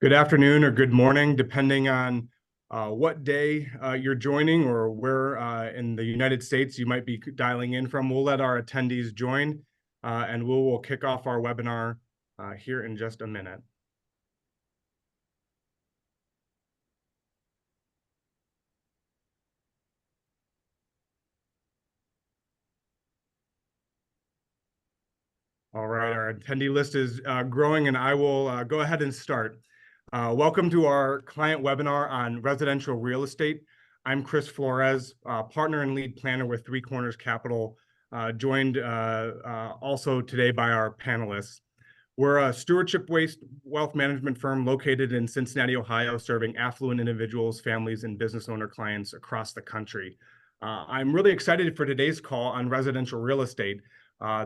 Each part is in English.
Good afternoon or good morning, depending on what day you're joining or where in the United States you might be dialing in from. We'll let our attendees join and we'll kick off our webinar here in just a minute. All right, our attendee list is growing and I will go ahead and start. Welcome to our client webinar on residential real estate. I'm Chris Flores, partner and lead planner with Three Corners Capital, joined also today by our panelists. We're a stewardship-based wealth management firm located in Cincinnati, Ohio, serving affluent individuals, families, and business owner clients across the country. I'm really excited for today's call on residential real estate.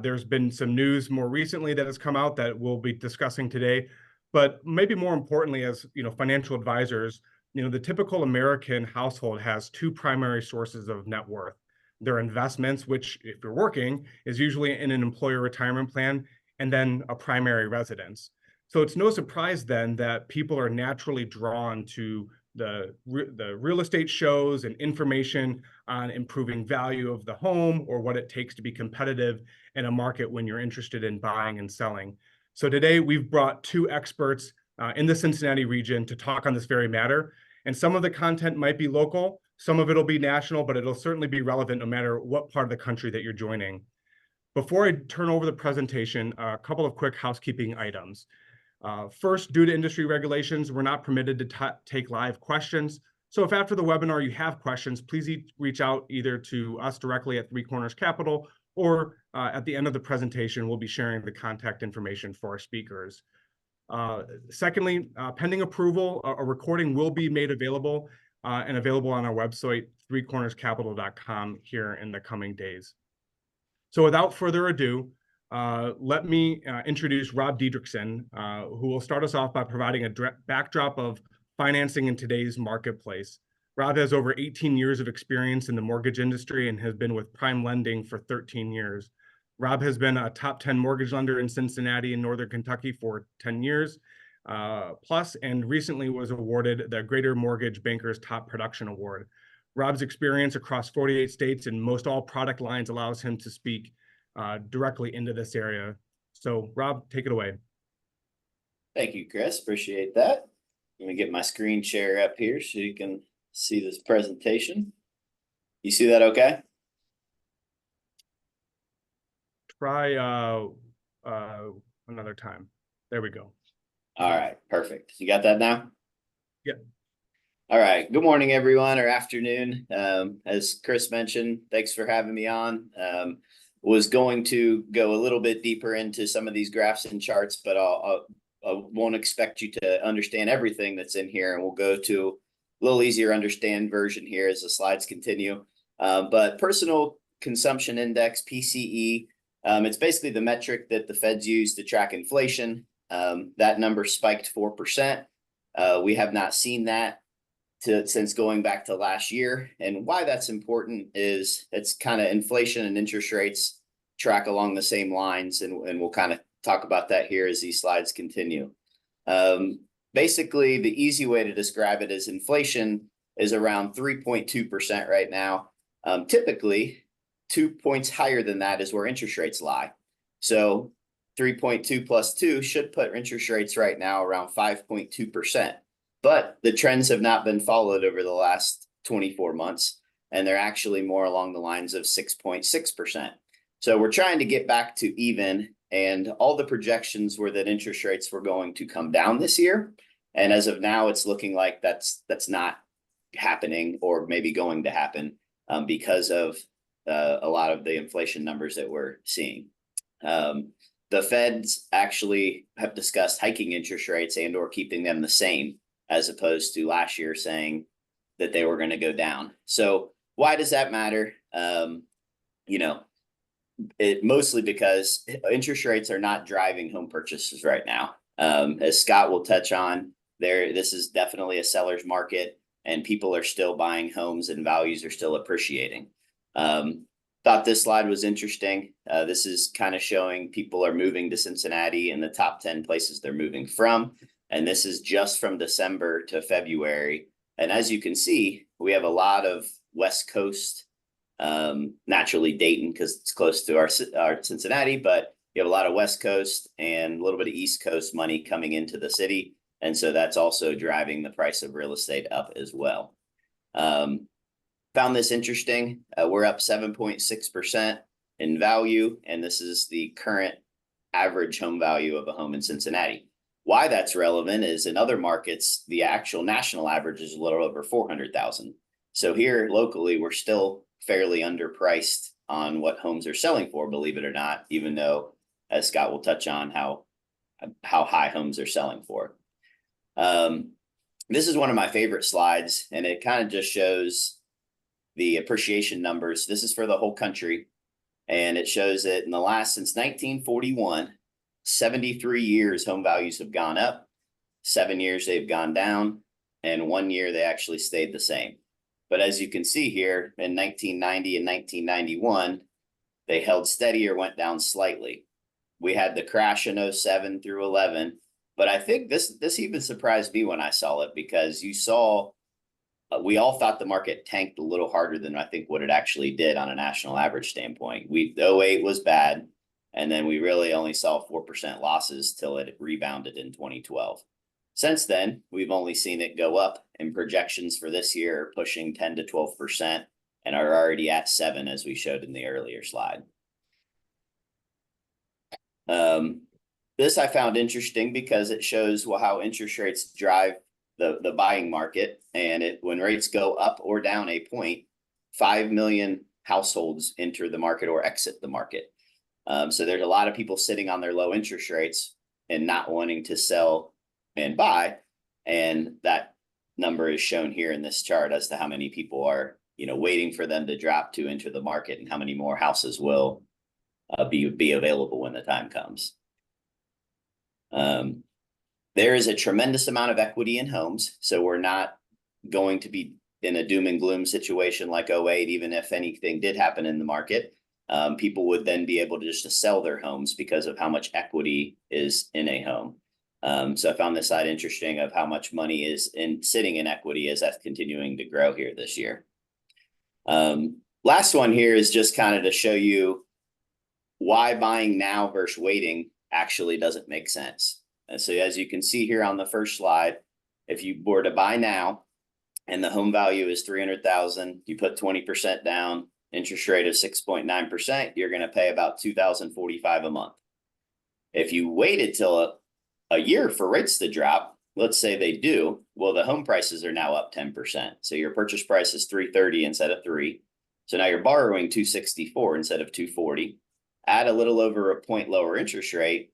There's been some news more recently that has come out that we'll be discussing today, but maybe more importantly, as financial advisors, the typical American household has two primary sources of net worth. Their investments, which if you're working, is usually in an employer retirement plan, and then a primary residence. So it's no surprise then that people are naturally drawn to the real estate shows and information on improving value of the home or what it takes to be competitive in a market when you're interested in buying and selling. So today we've brought two experts in the Cincinnati region to talk on this very matter. And some of the content might be local, some of it'll be national, but it'll certainly be relevant no matter what part of the country that you're joining. Before I turn over the presentation, a couple of quick housekeeping items. First, due to industry regulations, we're not permitted to take live questions. So if after the webinar you have questions, please reach out either to us directly at Three Corners Capital or at the end of the presentation, we'll be sharing the contact information for our speakers. Secondly, pending approval, a recording will be made available and available on our website, threecornerscapital.com, here in the coming days. So without further ado, let me introduce Rob Diederichsen, who will start us off by providing a backdrop of financing in today's marketplace. Rob has over 18 years of experience in the mortgage industry and has been with PrimeLending for 13 years. Rob has been a top 10 mortgage lender in Cincinnati and Northern Kentucky for 10 years plus, and recently was awarded the Greater Mortgage Bankers Top Production Award. Rob's experience across 48 states and most all product lines allows him to speak directly into this area. So Rob, take it away. Thank you, Chris. Appreciate that. Let me get my screen share up here so you can see this presentation. You see that okay? Try another time. There we go. All right, perfect. You got that now? Yep. All right. Good morning, everyone, or afternoon. As Chris mentioned, thanks for having me on. Was going to go a little bit deeper into some of these graphs and charts, but I won't expect you to understand everything that's in here, and we'll go to a little easier understand version here as the slides continue. But personal consumption index, PCE, it's basically the metric that the Feds use to track inflation. That number spiked 4%. We have not seen that since going back to last year. And why that's important is it's kind of inflation and interest rates track along the same lines. And we'll kind of talk about that here as these slides continue. Basically, the easy way to describe it is inflation is around 3.2% right now. Typically, 2 points higher than that is where interest rates lie. So 3.2 plus 2 should put interest rates right now around 5.2%. But the trends have not been followed over the last 24 months, and they're actually more along the lines of 6.6%. So we're trying to get back to even, and all the projections were that interest rates were going to come down this year. And as of now, it's looking like that's not happening, or maybe going to happen because of a lot of the inflation numbers that we're seeing. The Feds actually have discussed hiking interest rates and or keeping them the same, as opposed to last year saying that they were going to go down. So why does that matter? It mostly because interest rates are not driving home purchases right now. As Scott will touch on, this is definitely a seller's market, and people are still buying homes and values are still appreciating. Thought this slide was interesting. This is kind of showing people are moving to Cincinnati and the top 10 places they're moving from. And this is just from December to February. And as you can see, we have a lot of West Coast, naturally Dayton because it's close to our Cincinnati, but you have a lot of West Coast and a little bit of East Coast money coming into the city. And so that's also driving the price of real estate up as well. Found this interesting. We're up 7.6% in value, and this is the current average home value of a home in Cincinnati. Why that's relevant is in other markets, the actual national average is a little over 400,000. So here locally, we're still fairly underpriced on what homes are selling for, believe it or not, even though, as Scott will touch on, how high homes are selling for. This is one of my favorite slides, and it kind of just shows the appreciation numbers. This is for the whole country, and it shows that in the last, since 1941, 73 years, home values have gone up, 7 years they've gone down, and 1 year they actually stayed the same. But as you can see here, in 1990 and 1991, they held steady or went down slightly. We had the crash in 07 through 11, but I think this even surprised me when I saw it, because you saw, we all thought the market tanked a little harder than I think what it actually did on a national average standpoint. 08 was bad, and then we really only saw 4% losses till it rebounded in 2012. Since then, we've only seen it go up, and projections for this year are pushing 10 to 12% and are already at 7%, as we showed in the earlier slide. This I found interesting because it shows how interest rates drive the buying market. And when rates go up or down a point, 5 million households enter the market or exit the market. So there's a lot of people sitting on their low interest rates and not wanting to sell and buy. And that number is shown here in this chart as to how many people are, waiting for them to drop to enter the market, and how many more houses will be available when the time comes. There is a tremendous amount of equity in homes, so we're not going to be in a doom and gloom situation like 08. Even if anything did happen in the market, people would then be able to just sell their homes because of how much equity is in a home. So I found this side interesting of how much money is sitting in equity as that's continuing to grow here this year. Last one here is just kind of to show you why buying now versus waiting actually doesn't make sense. And so as you can see here on the first slide, if you were to buy now and the home value is 300,000, you put 20% down, interest rate of 6.9%, you're going to pay about $2,045 a month. If you waited till a year for rates to drop, let's say they do, well, the home prices are now up 10%. So your purchase price is $330 instead of $3. So now you're borrowing $264 instead of $240. Add a little over a point lower interest rate,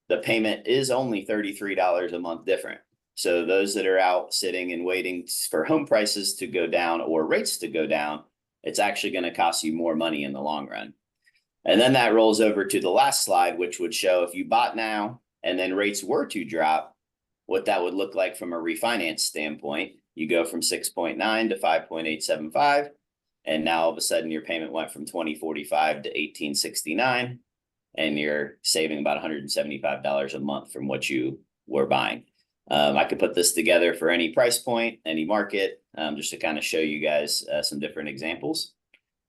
the payment is only $33 a month different. So those that are out sitting and waiting for home prices to go down or rates to go down, it's actually going to cost you more money in the long run. And then that rolls over to the last slide, which would show if you bought now and then rates were to drop, what that would look like from a refinance standpoint. You go from 6.9 to 5.875. And now all of a sudden your payment went from $2045 to $1869, and you're saving about $175 a month from what you were buying. I could put this together for any price point, any market, just to kind of show you guys some different examples.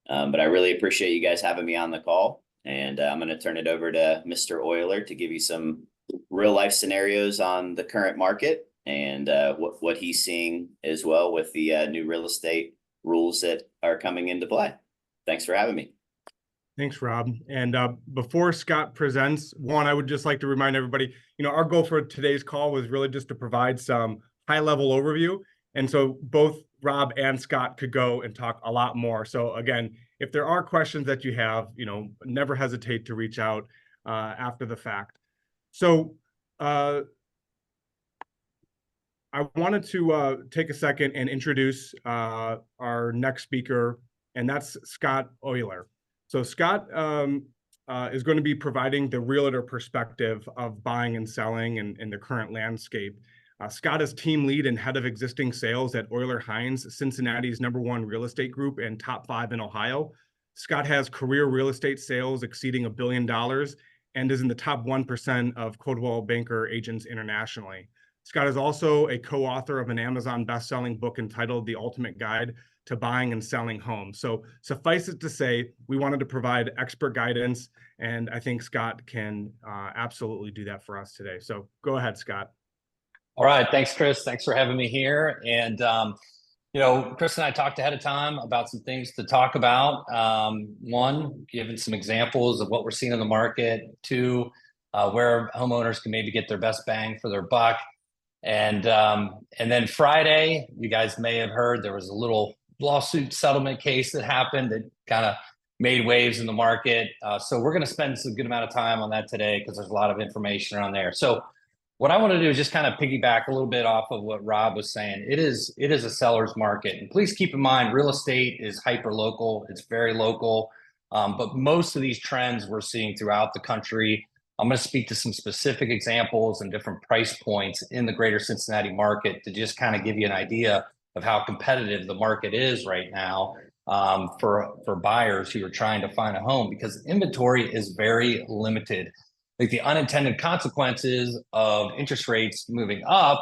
But I really appreciate you guys having me on the call, and I'm going to turn it over to Mr. Oyler to give you some real life scenarios on the current market and what he's seeing as well with the new real estate rules that are coming into play. Thanks for having me. Thanks, Rob. And before Scott presents, I would just like to remind everybody, our goal for today's call was really just to provide some high-level overview. And so both Rob and Scott could go and talk a lot more. So again, if there are questions that you have, never hesitate to reach out after the fact. So I wanted to take a second and introduce our next speaker, and that's Scott Oyler. So Scott is going to be providing the realtor perspective of buying and selling in the current landscape. Scott is team lead and head of existing sales at Oyler Hines, Cincinnati's #1 real estate group and top 5 in Ohio. Scott has career real estate sales exceeding $1 billion and is in the top 1% of Coldwell Banker Agents internationally. Scott is also a co-author of an Amazon best-selling book entitled The Ultimate Guide to Buying and Selling Homes. So suffice it to say, we wanted to provide expert guidance, and I think Scott can absolutely do that for us today. So go ahead, Scott. All right. Thanks, Chris. Thanks for having me here. And, Chris and I talked ahead of time about some things to talk about. One, giving some examples of what we're seeing in the market. Two, where homeowners can maybe get their best bang for their buck. And then Friday, you guys may have heard there was a little lawsuit settlement case that happened that kind of made waves in the market. So we're going to spend a good amount of time on that today because there's a lot of information around there. So what I want to do is just kind of piggyback a little bit off of what Rob was saying. It is a seller's market. And please keep in mind, real estate is hyper local. It's very local. But most of these trends we're seeing throughout the country. I'm going to speak to some specific examples and different price points in the greater Cincinnati market to just kind of give you an idea of how competitive the market is right now for buyers who are trying to find a home, because inventory is very limited. Like, the unintended consequences of interest rates moving up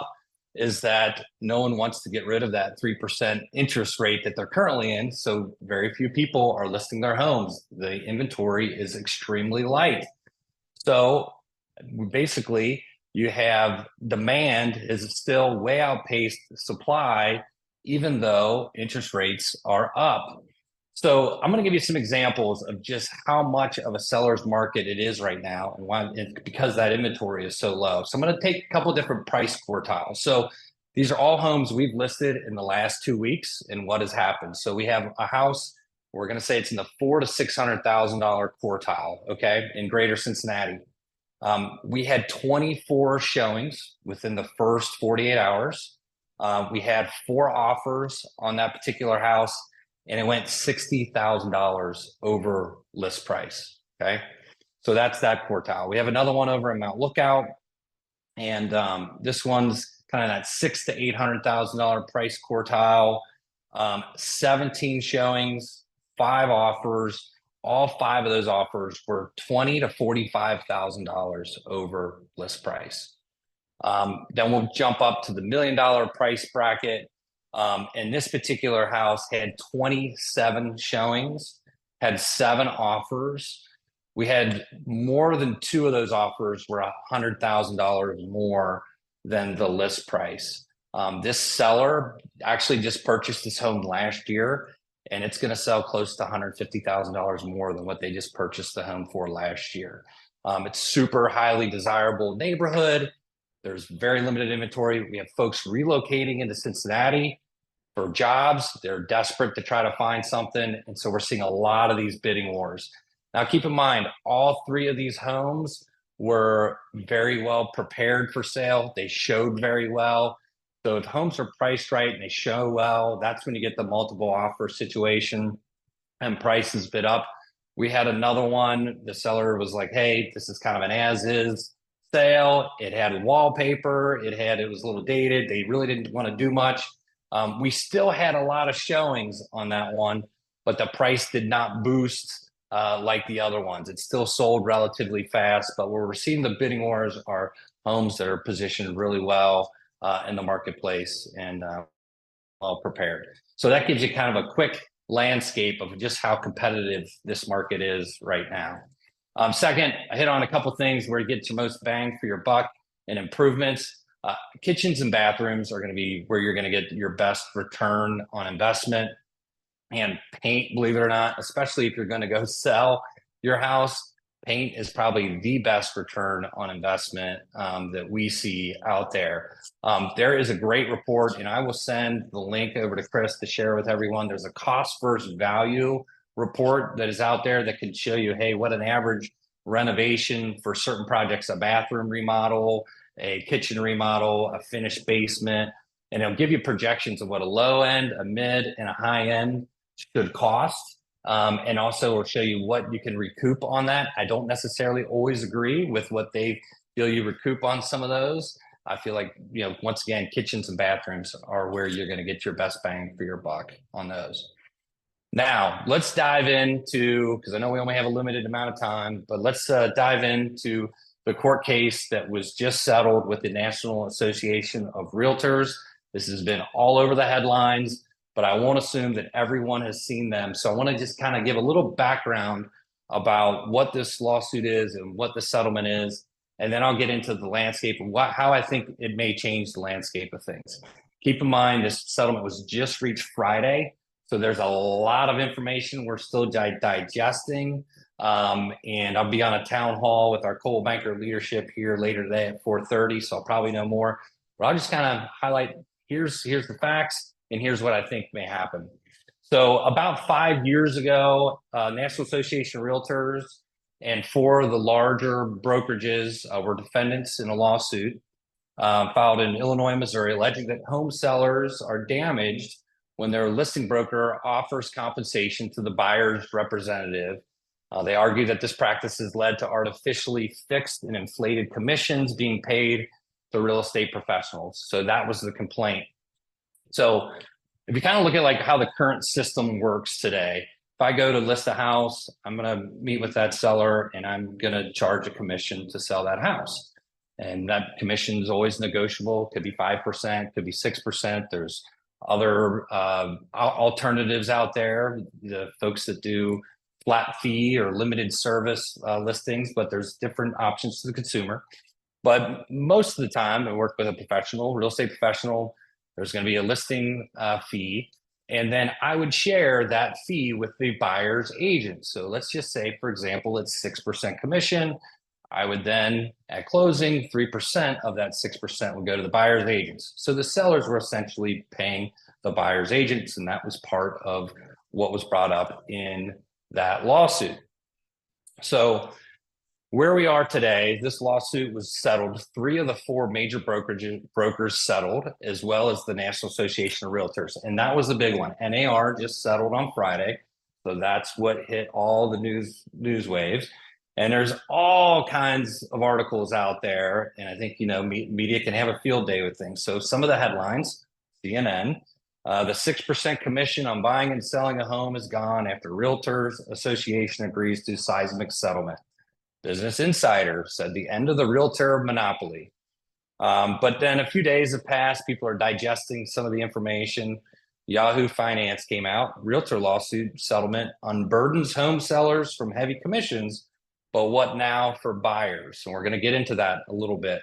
is that no one wants to get rid of that 3% interest rate that they're currently in. So very few people are listing their homes. The inventory is extremely light. So basically, you have demand is still way outpaced supply, even though interest rates are up. So I'm going to give you some examples of just how much of a seller's market it is right now, and why, because that inventory is so low. So I'm going to take a couple of different price quartiles. So these are all homes we've listed in the last 2 weeks and what has happened. So we have a house, we're going to say it's in the $400,000 to $600,000 quartile, okay, in greater Cincinnati. We had 24 showings within the first 48 hours. We had 4 offers on that particular house, and it went $60,000 over list price. Okay. So that's that quartile. We have another one over in Mount Lookout, and this one's kind of that $600,000 to $800,000 price quartile. 17 showings, 5 offers. All 5 of those offers were $20,000 to $45,000 over list price. Then we'll jump up to the $1 million price bracket. And this particular house had 27 showings, had 7 offers. We had more than 2 of those offers were $100,000 more than the list price. This seller actually just purchased this home last year, and it's going to sell close to $150,000 more than what they just purchased the home for last year. It's super highly desirable neighborhood. There's very limited inventory. We have folks relocating into Cincinnati for jobs. They're desperate to try to find something. And so we're seeing a lot of these bidding wars. Now, keep in mind, all 3 of these homes were very well prepared for sale. They showed very well. So if homes are priced right and they show well, that's when you get the multiple offer situation and prices bid up. We had another one. The seller was like, hey, this is kind of an as-is sale. It had wallpaper. It was a little dated. They really didn't want to do much. We still had a lot of showings on that one, but the price did not boost like the other ones. It still sold relatively fast, but where we're seeing the bidding wars are homes that are positioned really well in the marketplace and well prepared. So that gives you kind of a quick landscape of just how competitive this market is right now. Second, I hit on a couple things where you get your most bang for your buck and improvements. Kitchens and bathrooms are going to be where you're going to get your best return on investment. And paint, believe it or not, especially if you're going to go sell your house, paint is probably the best return on investment that we see out there. There is a great report, and I will send the link over to Chris to share with everyone. There's a cost versus value report that is out there that can show you, hey, what an average renovation for certain projects, a bathroom remodel, a kitchen remodel, a finished basement, and it'll give you projections of what a low end, a mid, and a high end should cost. And also will show you what you can recoup on that. I don't necessarily always agree with what they feel you recoup on some of those. I feel like, once again, kitchens and bathrooms are where you're going to get your best bang for your buck on those. Now, let's dive into, because I know we only have a limited amount of time, but let's dive into the court case that was just settled with the National Association of Realtors. This has been all over the headlines, but I won't assume that everyone has seen them. So I want to just kind of give a little background about what this lawsuit is and what the settlement is. And then I'll get into the landscape and how I think it may change the landscape of things. Keep in mind, this settlement was just reached Friday. So there's a lot of information we're still digesting. And I'll be on a town hall with our Coldwell Banker leadership here later today at 4:30. So I'll probably know more, but I'll just kind of highlight, here's the facts and here's what I think may happen. So about 5 years ago, National Association of Realtors and 4 of the larger brokerages were defendants in a lawsuit filed in Illinois and Missouri, alleging that home sellers are damaged when their listing broker offers compensation to the buyer's representative. They argue that this practice has led to artificially fixed and inflated commissions being paid to real estate professionals. So that was the complaint. So if you kind of look at like how the current system works today, if I go to list a house, I'm going to meet with that seller and I'm going to charge a commission to sell that house. And that commission is always negotiable. Could be 5%, could be 6%. There's other alternatives out there, the folks that do flat fee or limited service listings, but there's different options to the consumer. But most of the time, I work with a professional, real estate professional. There's going to be a listing fee, and then I would share that fee with the buyer's agent. So let's just say, for example, it's 6% commission. I would then, at closing, 3% of that 6% would go to the buyer's agents. So the sellers were essentially paying the buyer's agents, and that was part of what was brought up in that lawsuit. So where we are today, this lawsuit was settled. 3 of the 4 major brokers settled, as well as the National Association of Realtors. And that was the big one. NAR just settled on Friday. So that's what hit all the news waves. And there's all kinds of articles out there. And I think, you know, media can have a field day with things. So some of the headlines, CNN, the 6% commission on buying and selling a home is gone after Realtors Association agrees to seismic settlement. Business Insider said the end of the realtor monopoly. But then a few days have passed. People are digesting some of the information. Yahoo Finance came out. Realtor lawsuit settlement unburdens home sellers from heavy commissions, but what now for buyers? And we're going to get into that a little bit.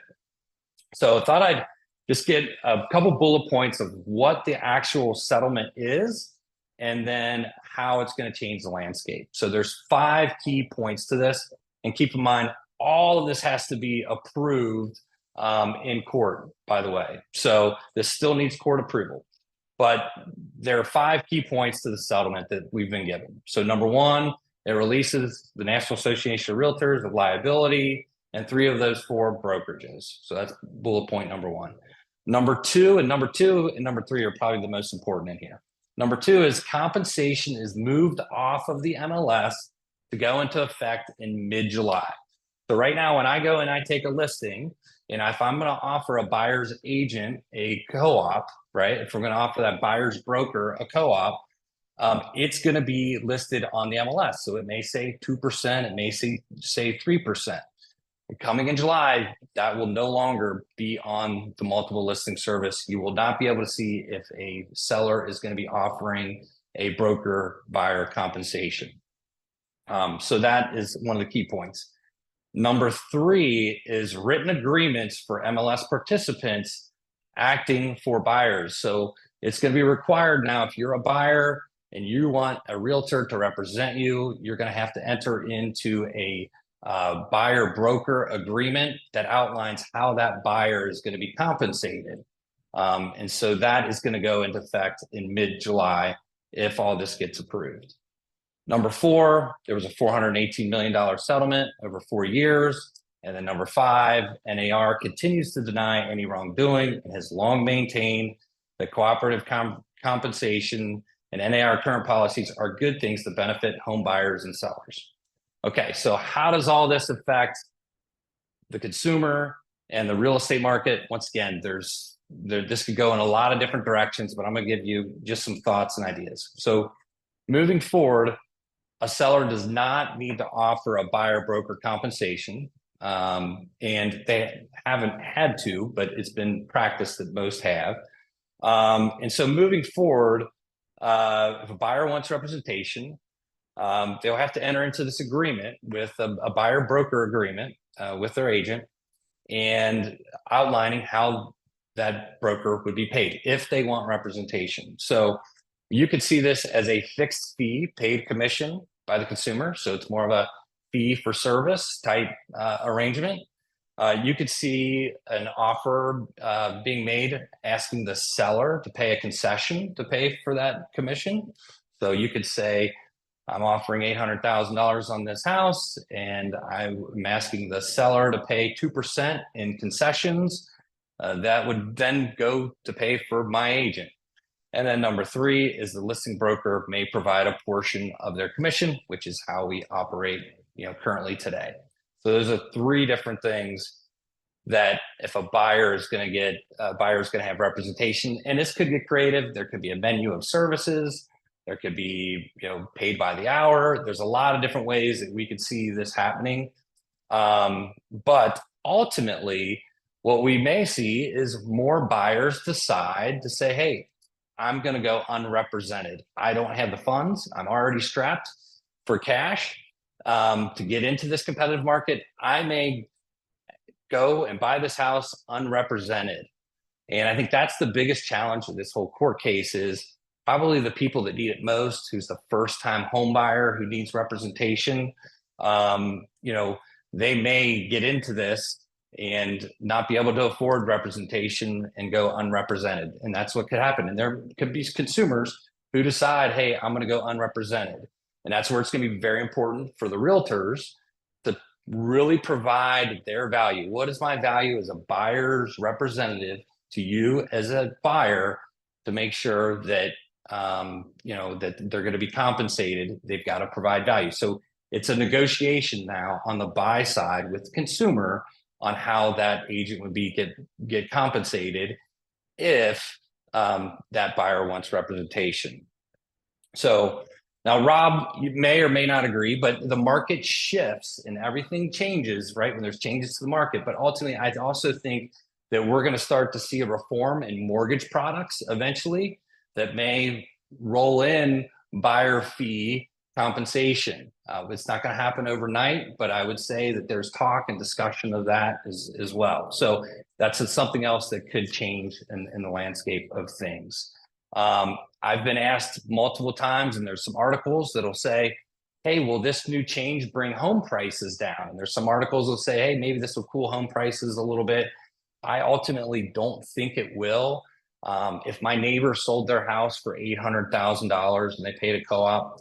So I thought I'd just get a couple bullet points of what the actual settlement is and then how it's going to change the landscape. So there's 5 key points to this. And keep in mind, all of this has to be approved in court, by the way. So this still needs court approval. But there are 5 key points to the settlement that we've been given. So number 1, it releases the National Association of Realtors of liability and 3 of those 4 brokerages. So that's bullet point number 1. Number 2 and number 3 are probably the most important in here. Number 2 is compensation is moved off of the MLS to go into effect in mid-July. So right now, when I go and I take a listing, and if I'm going to offer a buyer's agent a co-op, right? If we're going to offer that buyer's broker a co-op, it's going to be listed on the MLS. So it may say 2%, it may say 3%. Coming in July, that will no longer be on the multiple listing service. You will not be able to see if a seller is going to be offering a broker buyer compensation. So that is one of the key points. Number 3 is written agreements for MLS participants acting for buyers. So it's going to be required now, if you're a buyer and you want a realtor to represent you, you're going to have to enter into a buyer broker agreement that outlines how that buyer is going to be compensated. And so that is going to go into effect in mid-July if all this gets approved. Number 4, there was a $418 million settlement over 4 years. And then number 5, NAR continues to deny any wrongdoing and has long maintained that cooperative compensation and NAR current policies are good things that benefit home buyers and sellers. Okay, so how does all this affect the consumer and the real estate market? Once again, this could go in a lot of different directions, but I'm going to give you just some thoughts and ideas. So moving forward, a seller does not need to offer a buyer broker compensation. And they haven't had to, but it's been practiced that most have. And so moving forward, if a buyer wants representation, they'll have to enter into this agreement with a buyer broker agreement with their agent, and outlining how that broker would be paid if they want representation. So you could see this as a fixed fee paid commission by the consumer. So it's more of a fee for service type arrangement. You could see an offer being made asking the seller to pay a concession to pay for that commission. So you could say, I'm offering $800,000 on this house, and I'm asking the seller to pay 2% in concessions. That would then go to pay for my agent. And then number three is the listing broker may provide a portion of their commission, which is how we operate, currently today. So those are three different things that if a buyer is going to get, a buyer is going to have representation, and this could get creative. There could be a menu of services. There could be, paid by the hour. There's a lot of different ways that we could see this happening. But ultimately, what we may see is more buyers decide to say, hey, I'm going to go unrepresented. I don't have the funds. I'm already strapped for cash to get into this competitive market. I may go and buy this house unrepresented. And I think that's the biggest challenge of this whole court case is probably the people that need it most, who's the first time home buyer who needs representation. They may get into this and not be able to afford representation and go unrepresented. And that's what could happen. And there could be consumers who decide, hey, I'm going to go unrepresented. And that's where it's going to be very important for the realtors to really provide their value. What is my value as a buyer's representative to you as a buyer to make sure that that they're going to be compensated? They've got to provide value. So it's a negotiation now on the buy side with the consumer on how that agent would be get compensated if that buyer wants representation. So now, Rob, you may or may not agree, but the market shifts and everything changes, right? When there's changes to the market. But ultimately, I also think that we're going to start to see a reform in mortgage products eventually that may roll in buyer fee compensation. It's not going to happen overnight, but I would say that there's talk and discussion of that as well. So that's something else that could change in the landscape of things. I've been asked multiple times, and there's some articles that'll say, hey, will this new change bring home prices down? And there's some articles that say, hey, maybe this will cool home prices a little bit. I ultimately don't think it will. If my neighbor sold their house for $800,000 and they paid a co-op,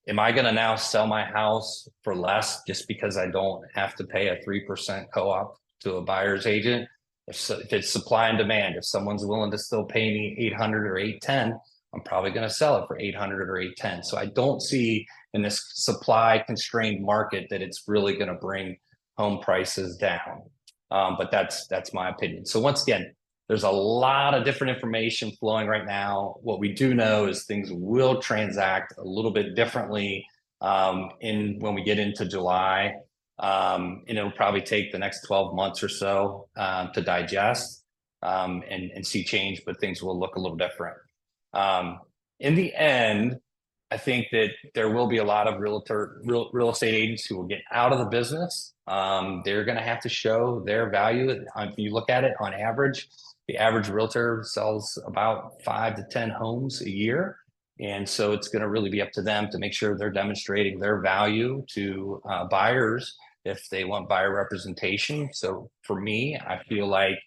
am I going to now sell my house for less just because I don't have to pay a 3% co-op to a buyer's agent? If it's supply and demand, if someone's willing to still pay me 800 or 810, I'm probably going to sell it for 800 or 810. So I don't see in this supply constrained market that it's really going to bring home prices down. But that's my opinion. So once again, there's a lot of different information flowing right now. What we do know is things will transact a little bit differently when we get into July. And it'll probably take the next 12 months or so to digest and see change, but things will look a little different. In the end, I think that there will be a lot of real estate agents who will get out of the business. They're going to have to show their value. If you look at it on average, the average realtor sells about 5 to 10 homes a year. And so it's going to really be up to them to make sure they're demonstrating their value to buyers if they want buyer representation. So for me, I feel like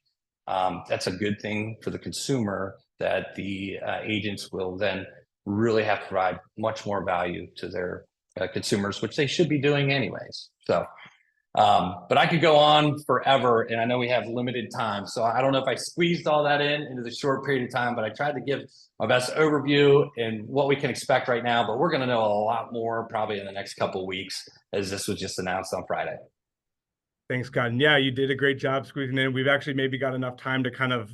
that's a good thing for the consumer, that the agents will then really have to provide much more value to their consumers, which they should be doing anyways. So, but I could go on forever, and I know we have limited time. So I don't know if I squeezed all that into the short period of time, but I tried to give my best overview and what we can expect right now. But we're going to know a lot more probably in the next couple of weeks, as this was just announced on Friday. Thanks, Scott. And yeah, you did a great job squeezing in. We've actually maybe got enough time to kind of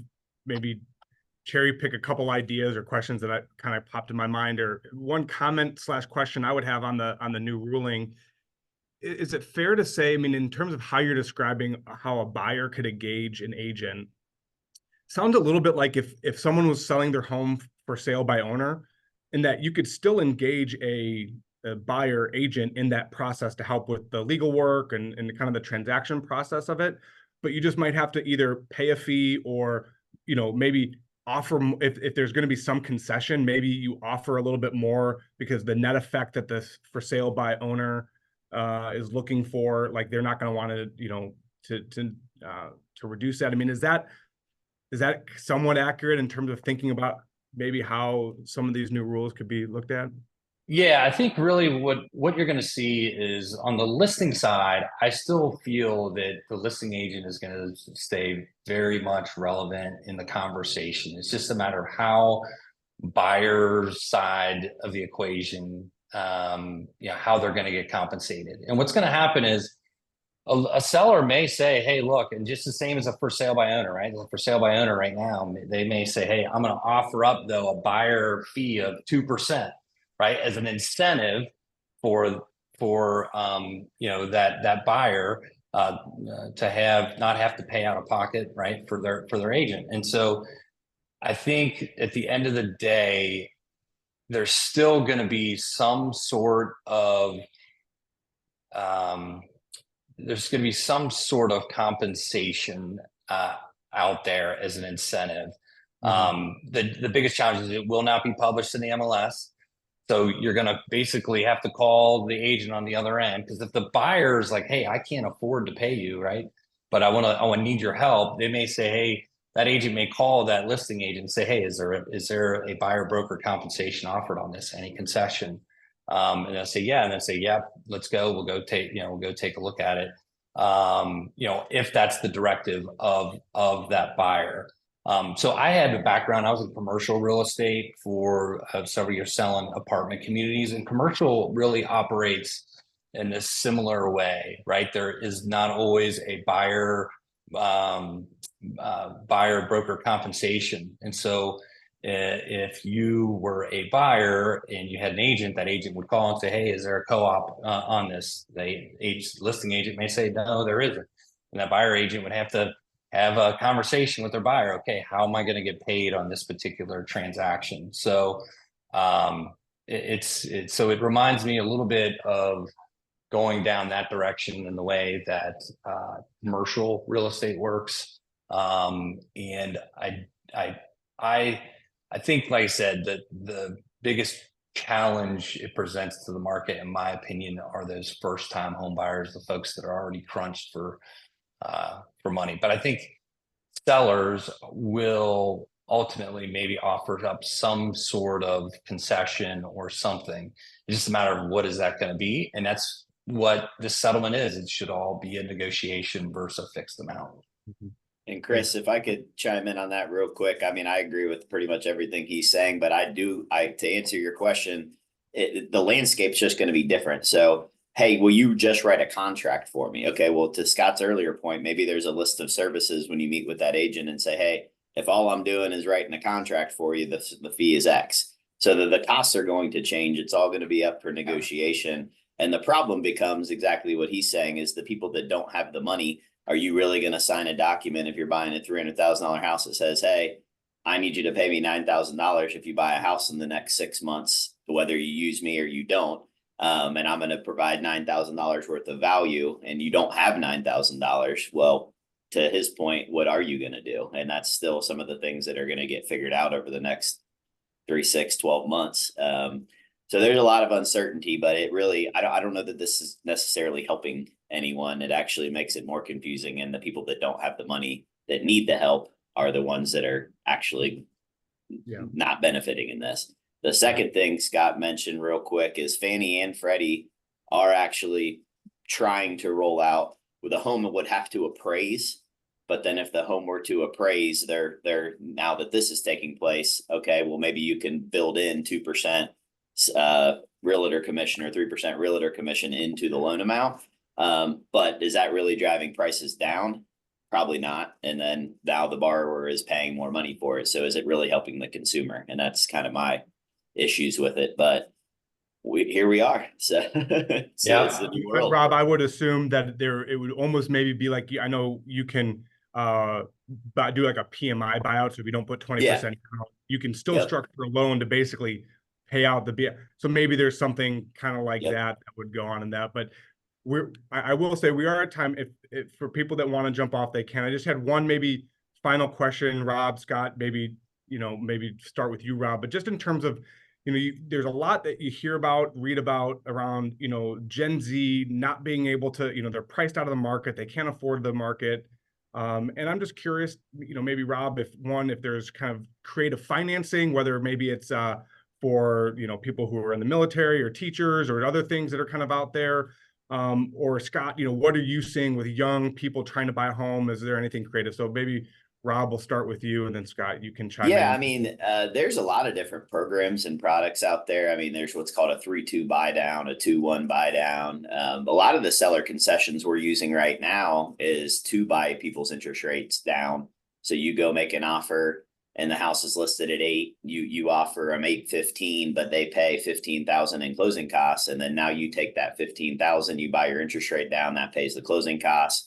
maybe cherry pick a couple ideas or questions that I kind of popped in my mind. Or one comment / question I would have on the new ruling is it fair to say, I mean, in terms of how you're describing how a buyer could engage an agent, sounds a little bit like if someone was selling their home for sale by owner, and that you could still engage a buyer agent in that process to help with the legal work and kind of the transaction process of it, but you just might have to either pay a fee or, you know, maybe offer, if there's going to be some concession, maybe you offer a little bit more because the net effect that this for sale by owner is looking for, like they're not going to want to, you know, to reduce that. I mean, is that somewhat accurate in terms of thinking about maybe how some of these new rules could be looked at? Yeah, I think really what you're going to see is on the listing side, I still feel that the listing agent is going to stay very much relevant in the conversation. It's just a matter of how buyer's side of the equation, how they're going to get compensated. And what's going to happen is a seller may say, hey, look, and just the same as a for sale by owner, right? For sale by owner right now, they may say, hey, I'm going to offer up though a buyer fee of 2%, right, as an incentive for that buyer to not have to pay out of pocket, right, for their agent. And so I think at the end of the day, there's still going to be some sort of compensation out there as an incentive. The biggest challenge is it will not be published in the MLS. So you're going to basically have to call the agent on the other end, because if the buyer's like, hey, I can't afford to pay you, right, but I want to need your help, they may say, hey, that agent may call that listing agent and say, hey, is there a buyer broker compensation offered on this, any concession? And they'll say, yeah, and they'll say, yeah, let's go. We'll go take a look at it. If that's the directive of that buyer. So I had a background, I was in commercial real estate for several years selling apartment communities, and commercial really operates in a similar way, right? There is not always a buyer broker compensation. And so if you were a buyer and you had an agent, that agent would call and say, hey, is there a co-op on this? The listing agent may say, no, there isn't. And that buyer agent would have to have a conversation with their buyer. Okay, how am I going to get paid on this particular transaction? So it reminds me a little bit of going down that direction in the way that commercial real estate works. And I think, like I said, that the biggest challenge it presents to the market, in my opinion, are those first-time home buyers, the folks that are already crunched for money. But I think sellers will ultimately maybe offer up some sort of concession or something. It's just a matter of what is that going to be, and that's what the settlement is. It should all be a negotiation versus a fixed amount. And Chris, if I could chime in on that real quick, I mean, I agree with pretty much everything he's saying, but to answer your question, the landscape's just going to be different. So, hey, will you just write a contract for me? Okay, well, to Scott's earlier point, maybe there's a list of services when you meet with that agent and say, hey, if all I'm doing is writing a contract for you, the fee is X. So the costs are going to change. It's all going to be up for negotiation. And the problem becomes exactly what he's saying, is the people that don't have the money. Are you really going to sign a document if you're buying a $300,000 house that says, hey, I need you to pay me $9,000 if you buy a house in the next 6 months, whether you use me or you don't, and I'm going to provide $9,000 worth of value, and you don't have $9,000? Well, to his point, what are you going to do? And that's still some of the things that are going to get figured out over the next 3, 6, 12 months. So there's a lot of uncertainty, but it really, I don't know that this is necessarily helping anyone. It actually makes it more confusing, and the people that don't have the money that need the help are the ones that are actually not benefiting in this. The second thing Scott mentioned real quick is Fannie and Freddie are actually trying to roll out with a home that would have to appraise. But then if the home were to appraise, they're now that this is taking place, okay, well, maybe you can build in 2% realtor commission or 3% realtor commission into the loan amount. But is that really driving prices down? Probably not. And then now the borrower is paying more money for it. So is it really helping the consumer? And that's kind of my issues with it. But here we are. So, Yeah. it's the new But world. Rob, I would assume that it would almost maybe be like, I know you can do like a PMI buyout. So if you don't put 20% Yeah. down, you can still Yep. structure a loan to basically pay out the. So maybe there's something kind of like Yep. that would go on in that. But I will say we are at time. If for people that want to jump off, they can. I just had one maybe final question, Rob, Scott, maybe maybe start with you, Rob. But just in terms of there's a lot that you hear about, read about around, Gen Z not being able to, they're priced out of the market, they can't afford the market. And I'm just curious, maybe Rob, if there's kind of creative financing, whether maybe it's for, people who are in the military or teachers or other things that are kind of out there. Or Scott, what are you seeing with young people trying to buy a home? Is there anything creative? So maybe Rob, we'll start with you, and then Scott, you can chime Yeah, in. I mean, there's a lot of different programs and products out there. I mean, there's what's called a 3-2 buy down, a 2-1 buy down. A lot of the seller concessions we're using right now is to buy people's interest rates down. So you go make an offer and the house is listed at 8, you offer them 8.15, but they pay 15,000 in closing costs. And then now you take that 15,000, you buy your interest rate down, that pays the closing costs.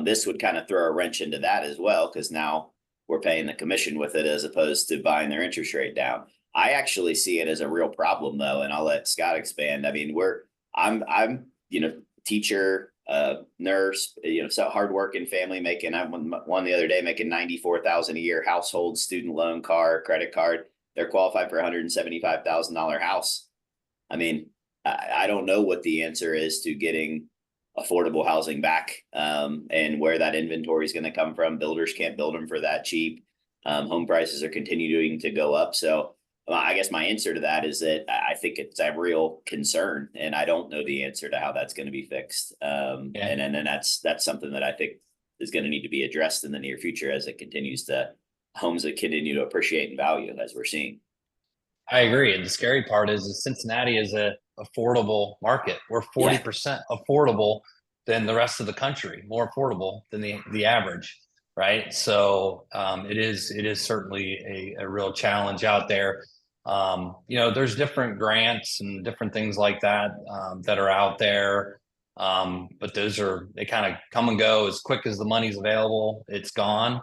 This would kind of throw a wrench into that as well, because now we're paying the commission with it as opposed to buying their interest rate down. I actually see it as a real problem though, and I'll let Scott expand. I mean, I'm teacher, nurse, so hardworking family making. I one the other day making 94,000 a year, household, student loan, car, credit card. They're qualified for $175,000 house. I mean, I don't know what the answer is to getting affordable housing back, and where that inventory is going to come from. Builders can't build them for that cheap. Home prices are continuing to go up. So I guess my answer to that is that I think it's a real concern, and I don't know the answer to how that's going to be fixed. And then that's something that I think is going to need to be addressed in the near future as it continues to homes that continue to appreciate in value as we're seeing. I agree. And the scary part is Cincinnati is a affordable market. We're 40% affordable than the rest of the country, more affordable than the average, right? So it is certainly a real challenge out there. There's different grants and different things like that that are out there. But they kind of come and go as quick as the money's available, it's gone.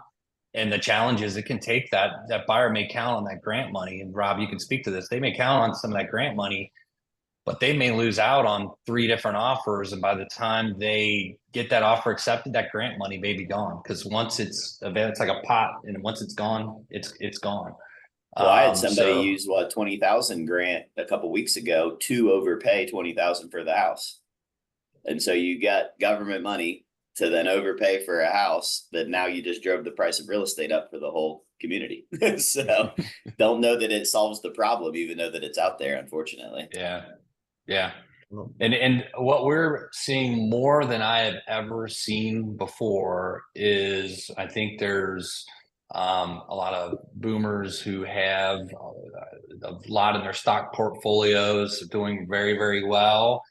And the challenge is it can take that buyer may count on that grant money. And Rob, you can speak to this. They may count on some of that grant money, but they may lose out on 3 different offers. And by the time they get that offer accepted, that grant money may be gone. Because once it's like a pot, and once it's gone, it's gone. Well, I had somebody use 20,000 grant a couple of weeks ago to overpay 20,000 for the house. And so you got government money to then overpay for a house that now you just drove the price of real estate up for the whole community. So don't know that it solves the problem, even though that it's out there, unfortunately. Yeah. Yeah. And what we're seeing more than I have ever seen before is I think there's a lot of boomers who have a lot in their stock portfolios doing very, very well.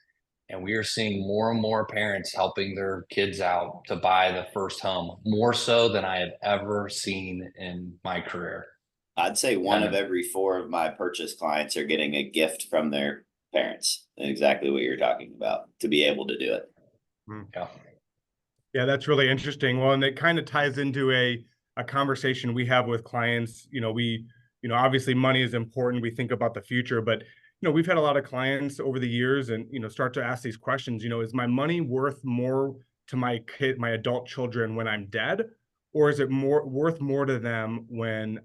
And we are seeing more and more parents helping their kids out to buy the first home, more so than I have ever seen in my career. I'd say one of every 4 of my purchase clients are getting a gift from their parents. Exactly what you're talking about, to be able to do it. Yeah. Yeah, that's really interesting. Well, and it kind of ties into a conversation we have with clients. Obviously money is important. We think about the future, but we've had a lot of clients over the years and start to ask these questions. Is my money worth more to my adult children when I'm dead, or is it worth more to them when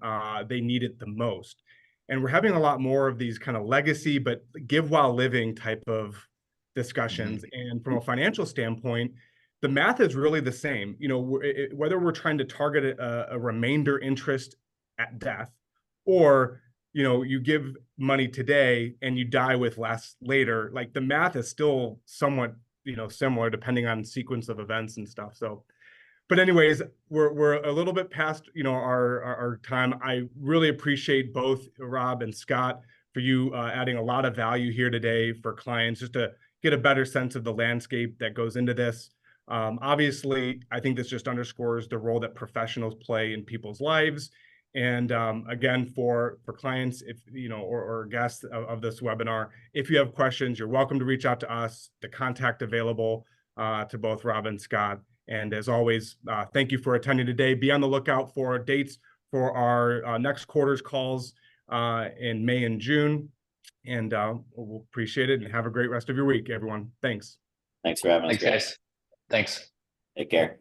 they need it the most? And we're having a lot more of these kind of legacy, but give while living type of discussions. Mm-hmm. And from a financial standpoint, the math is really the same. Whether we're trying to target a remainder interest at death, or you give money today and you die with less later, like the math is still somewhat similar depending on sequence of events and stuff. So, but anyways, we're a little bit past our time. I really appreciate both Rob and Scott for you adding a lot of value here today for clients, just to get a better sense of the landscape that goes into this. Obviously, I think this just underscores the role that professionals play in people's lives. And again, for clients, if you know, or guests of this webinar, if you have questions, you're welcome to reach out to us. The contact available to both Rob and Scott. And as always, thank you for attending today. Be on the lookout for dates for our next quarter's calls in May and June. And we'll appreciate it, and have a great rest of your week, everyone. Thanks. Thanks for having us. Thanks, guys. Thanks. Take care.